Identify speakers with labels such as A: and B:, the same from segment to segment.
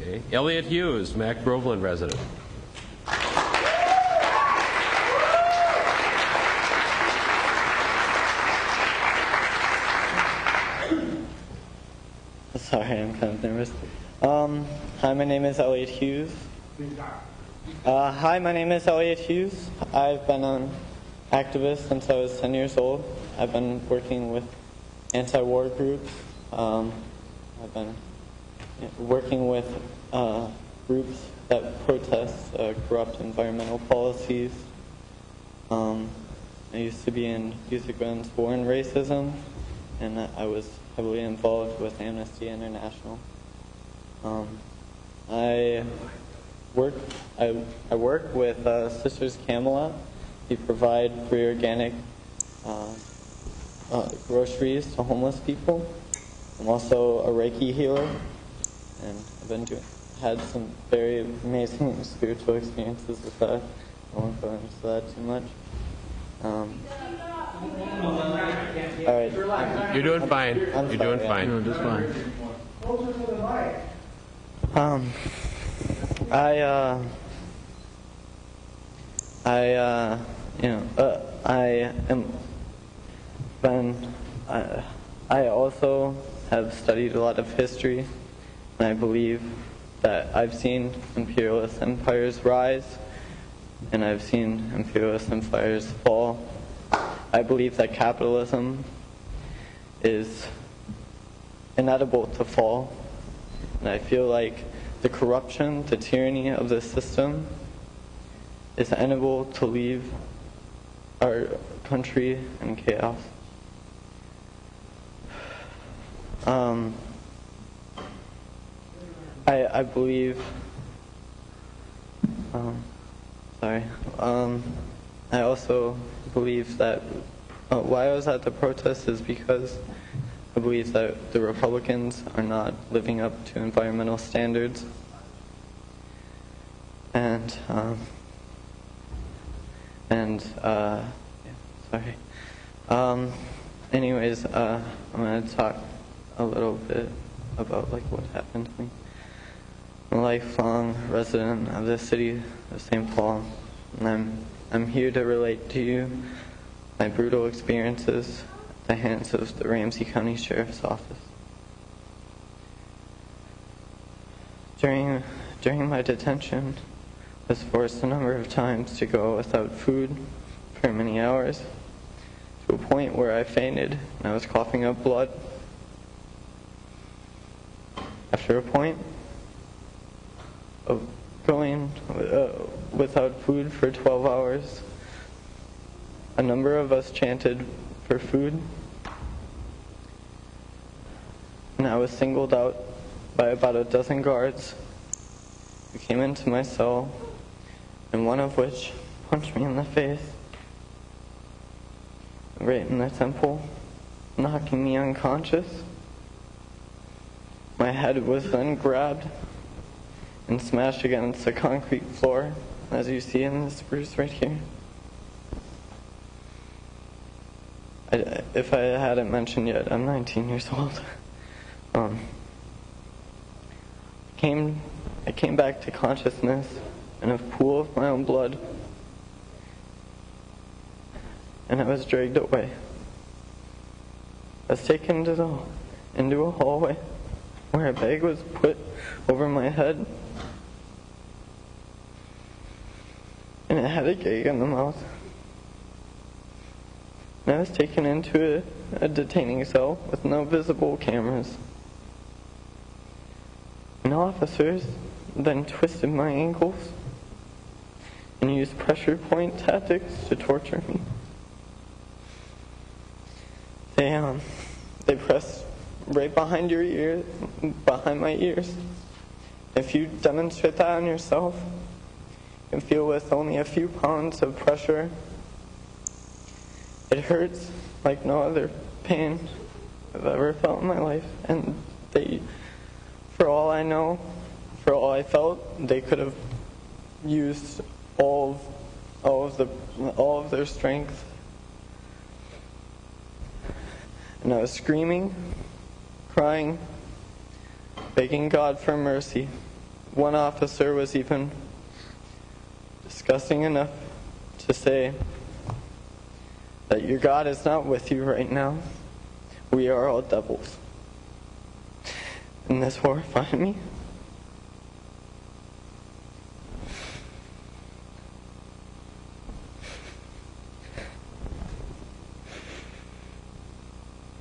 A: Okay. Elliot Hughes, Mac Groveland resident.
B: Sorry, I'm kind of nervous. Hi, my name is Elliot Hughes. I've been an activist since I was 10 years old. I've been working with anti-war groups. I've been working with groups that protest corrupt environmental policies. I used to be in Youth Against War and Racism, and I was heavily involved with Amnesty International. I work with Sisters Camelot. We provide free organic groceries to homeless people. I'm also a Reiki healer, and I've had some very amazing spiritual experiences with that. I won't go into that too much. All right.
A: You're doing fine. You're doing fine.
C: You're just fine.
B: I also have studied a lot of history, and I believe that I've seen imperialist empires rise, and I've seen imperialist empires fall. I believe that capitalism is inedible to fall, and I feel like the corruption, the tyranny of the system is unable to leave our country in chaos. I believe, I also believe that why I was at the protest is because I believe that the Republicans are not living up to environmental standards. Anyways, I'm going to talk a little bit about what happened to me. I'm a lifelong resident of the city of St. Paul, and I'm here to relate to you my brutal experiences at the hands of the Ramsey County Sheriff's Office. During my detention, I was forced a number of times to go without food for many hours, to a point where I fainted and I was coughing up blood. After a point of going without food for 12 hours, a number of us chanted for food, and I was singled out by about a dozen guards who came into my cell, and one of which punched me in the face, right in the temple, knocking me unconscious. My head was then grabbed and smashed against the concrete floor, as you see in this bruise right here. If I hadn't mentioned yet, I'm 19 years old. I came back to consciousness in a pool of my own blood, and I was dragged away. I was taken into a hallway where a bag was put over my head, and it had a gag in the mouth. And I was taken into a detaining cell with no visible cameras. And officers then twisted my ankles and used pressure point tactics to torture me. They pressed right behind your ear, behind my ears. If you demonstrate that on yourself, you can feel with only a few pounds of pressure. It hurts like no other pain I've ever felt in my life. And they, for all I know, for all I felt, they could have used all of their strength. And I was screaming, crying, begging God for mercy, one officer was even disgusting enough to say that your God is not with you right now. We are all devils. And this horrified me.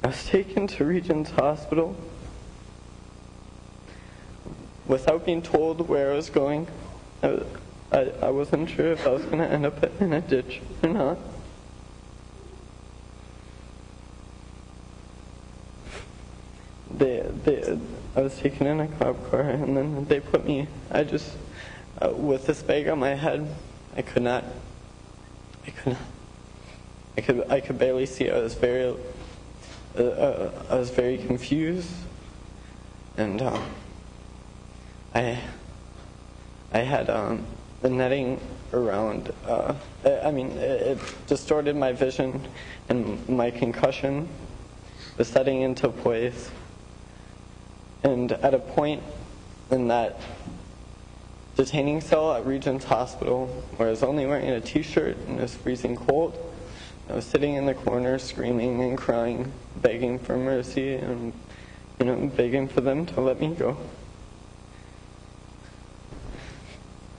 B: I was taken to Regent's Hospital without being told where I was going. I wasn't sure if I was going to end up in a ditch or not. I was taken in a cop car, and then they put me, with this bag on my head, I could barely see. I was very confused, and I had the netting around. It distorted my vision, and my concussion was setting into place. And at a point in that detaining cell at Regent's Hospital, where I was only wearing a t-shirt and it was freezing cold, I was sitting in the corner screaming and crying, begging for mercy and, begging for them to let me go.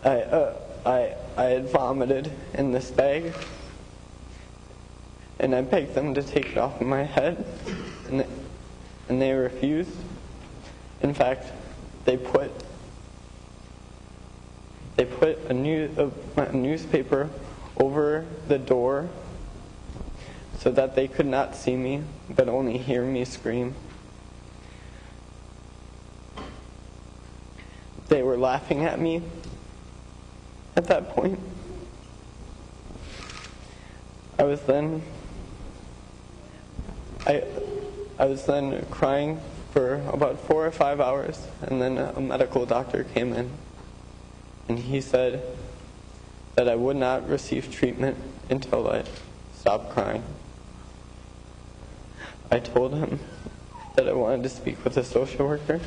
B: I had vomited in this bag, and I begged them to take it off of my head, and they refused. In fact, they put a newspaper over the door so that they could not see me, but only hear me scream. They were laughing at me at that point. I was then crying for about 4 or 5 hours, and then a medical doctor came in, and he said that I would not receive treatment until I stopped crying. I told him that I wanted to speak with a social worker.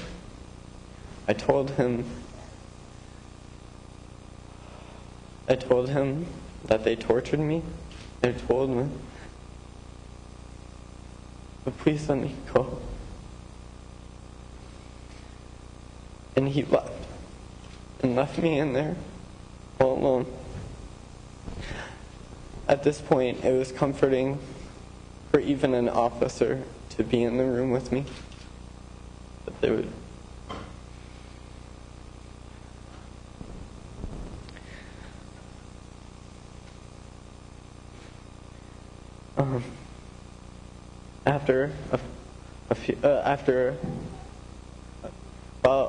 B: I told him that they tortured me. I told him, but please let me go. And he left, and left me in there all alone. At this point, it was comforting for even an officer to be in the room with me. But they would.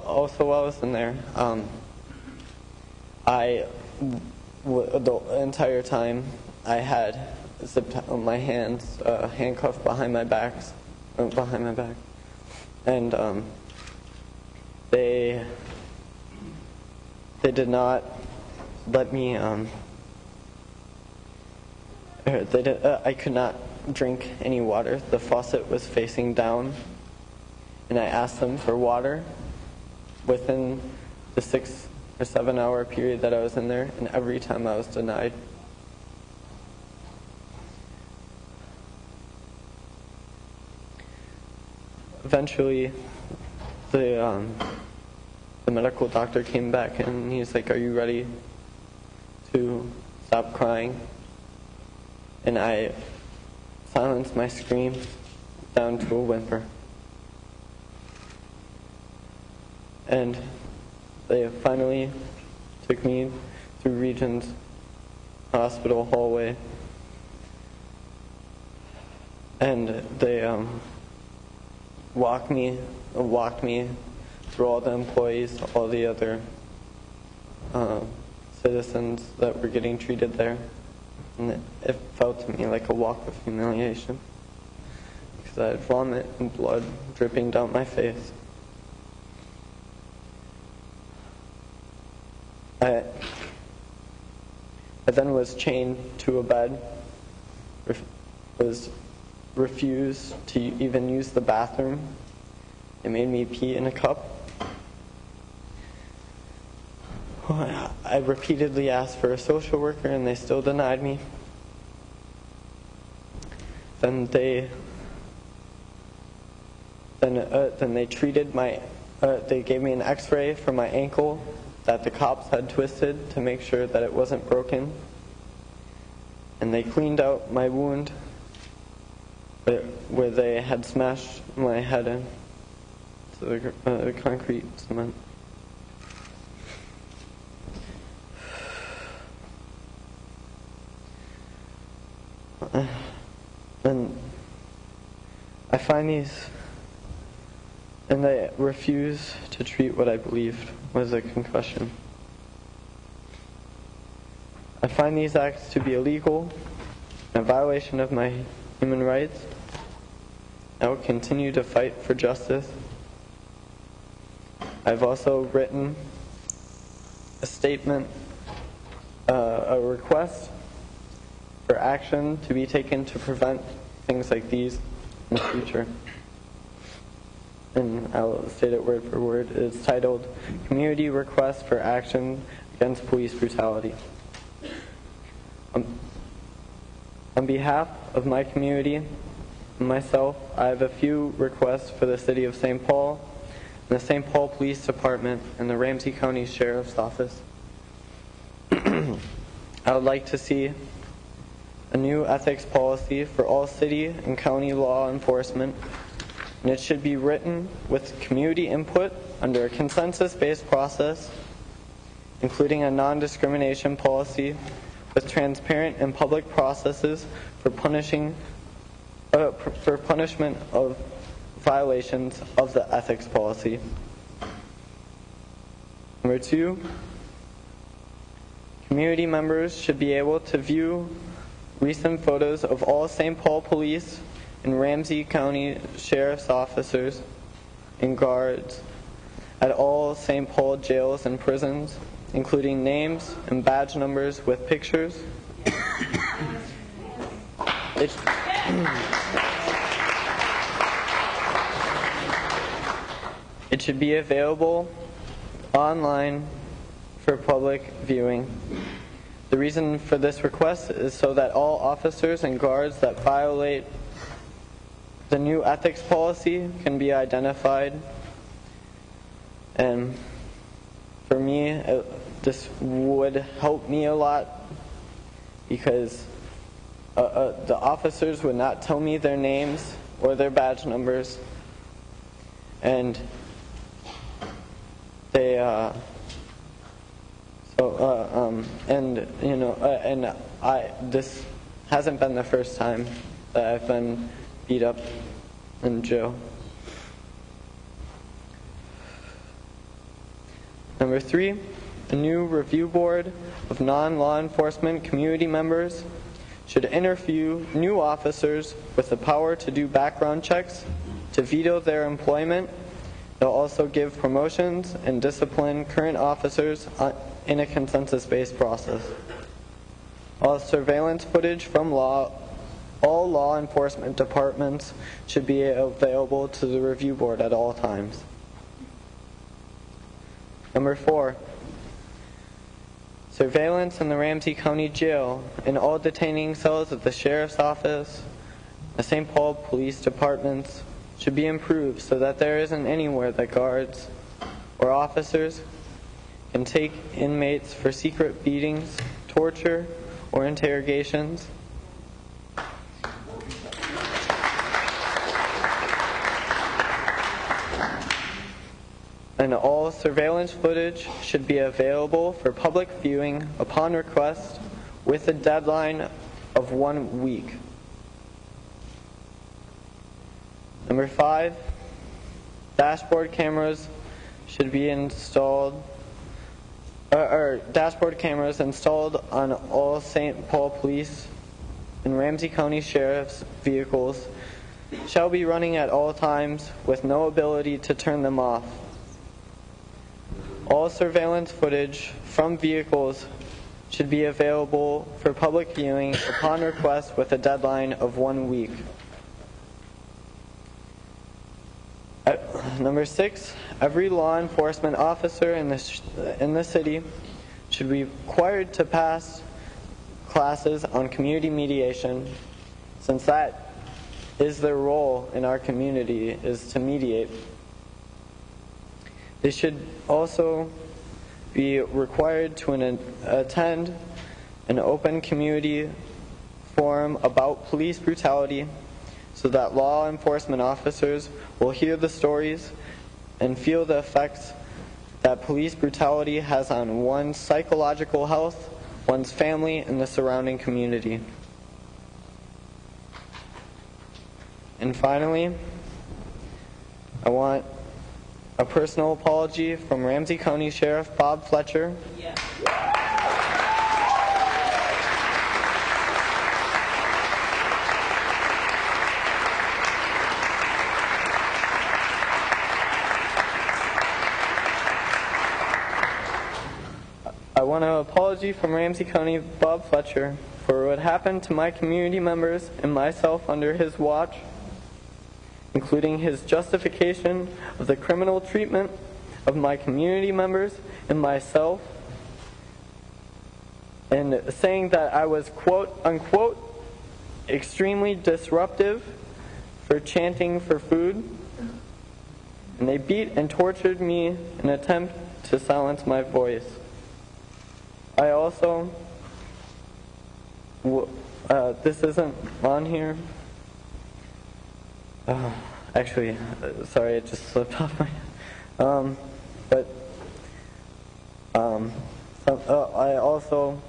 B: Also while I was in there, the entire time I had zipped my hands, handcuffed behind my back, and they did not let me. I could not drink any water. The faucet was facing down, and I asked them for water within the 6 or 7 hour period that I was in there, and every time I was denied. Eventually, the medical doctor came back, and he's like, "Are you ready to stop crying?" And I silenced my screams down to a whimper. And they finally took me through Regent's Hospital hallway, and they walked me through all the employees, all the other citizens that were getting treated there. And it felt to me like a walk of humiliation, because I had vomit and blood dripping down my face. I then was chained to a bed, was refused to even use the bathroom. They made me pee in a cup. I repeatedly asked for a social worker and they still denied me. Then they treated my, they gave me an x-ray for my ankle that the cops had twisted to make sure that it wasn't broken. And they cleaned out my wound where they had smashed my head into the concrete cement. And I find these, and they refuse to treat what I believed was a concussion. I find these acts to be illegal, and a violation of my human rights. I will continue to fight for justice. I've also written a statement, a request for action to be taken to prevent things like these in the future. And I'll state it word for word. It's titled, Community Request for Action Against Police Brutality. On behalf of my community and myself, I have a few requests for the City of St. Paul, and the St. Paul Police Department, and the Ramsey County Sheriff's Office. I would like to see a new ethics policy for all city and county law enforcement, and it should be written with community input under a consensus-based process, including a non-discrimination policy with transparent and public processes for punishment of violations of the ethics policy. Number 2, community members should be able to view recent photos of all St. Paul police and Ramsey County Sheriff's officers and guards at all St. Paul jails and prisons, including names and badge numbers with pictures. It should be available online for public viewing. The reason for this request is so that all officers and guards that violate the new ethics policy can be identified. And for me, this would help me a lot because the officers would not tell me their names or their badge numbers, and they this hasn't been the first time that I've been beat up in jail. Number 3, a new review board of non-law enforcement community members should interview new officers with the power to do background checks, to veto their employment. They'll also give promotions and discipline current officers in a consensus-based process. All surveillance footage from all law enforcement departments should be available to the review board at all times. Number 4, surveillance in the Ramsey County Jail and all detaining cells at the Sheriff's Office, the St. Paul Police Departments should be improved so that there isn't anywhere that guards or officers can take inmates for secret beatings, torture, or interrogations. And all surveillance footage should be available for public viewing upon request with a deadline of 1 week. Number 5, dashboard cameras should be installed, dashboard cameras installed on all St. Paul Police and Ramsey County Sheriff's vehicles shall be running at all times with no ability to turn them off. All surveillance footage from vehicles should be available for public viewing upon request with a deadline of 1 week. Number 6, every law enforcement officer in the city should be required to pass classes on community mediation, since that is their role in our community, is to mediate. They should also be required to attend an open community forum about police brutality, so that law enforcement officers will hear the stories and feel the effects that police brutality has on one's psychological health, one's family, and the surrounding community. And finally, I want a personal apology from Ramsey County Sheriff Bob Fletcher. Yeah. I want an apology from Ramsey County Bob Fletcher for what happened to my community members and myself under his watch, including his justification of the criminal treatment of my community members and myself, and saying that I was, quote unquote, extremely disruptive for chanting for food, and they beat and tortured me in an attempt to silence my voice. I also, this isn't on here. Actually, sorry, it just slipped off my. I also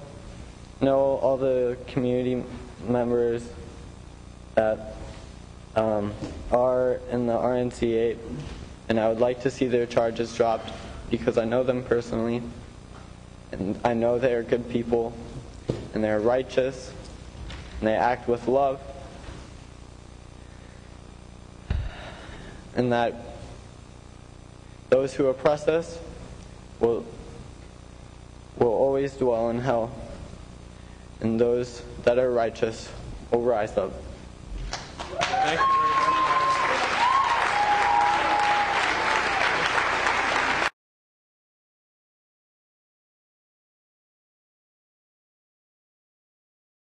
B: know all the community members that are in the RNC8, and I would like to see their charges dropped because I know them personally, and I know they are good people, and they are righteous, and they act with love. And that those who oppress us will always dwell in hell, and those that are righteous will rise up.
A: Thank you.